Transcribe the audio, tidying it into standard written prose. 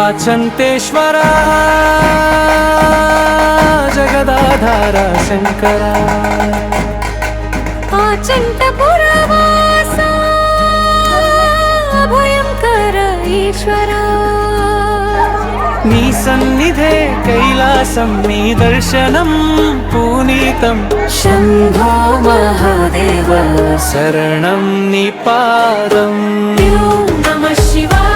आचन्तेश्वरा जगदाधार शङ्करा आचण्टपुरवासा भयङ्कर ईश्वरा नी सन्निधे कैलासं नी दर्शनं पुनीतं शम्भो महादेव शरणं निपादम् ॐ नमः शिवाय।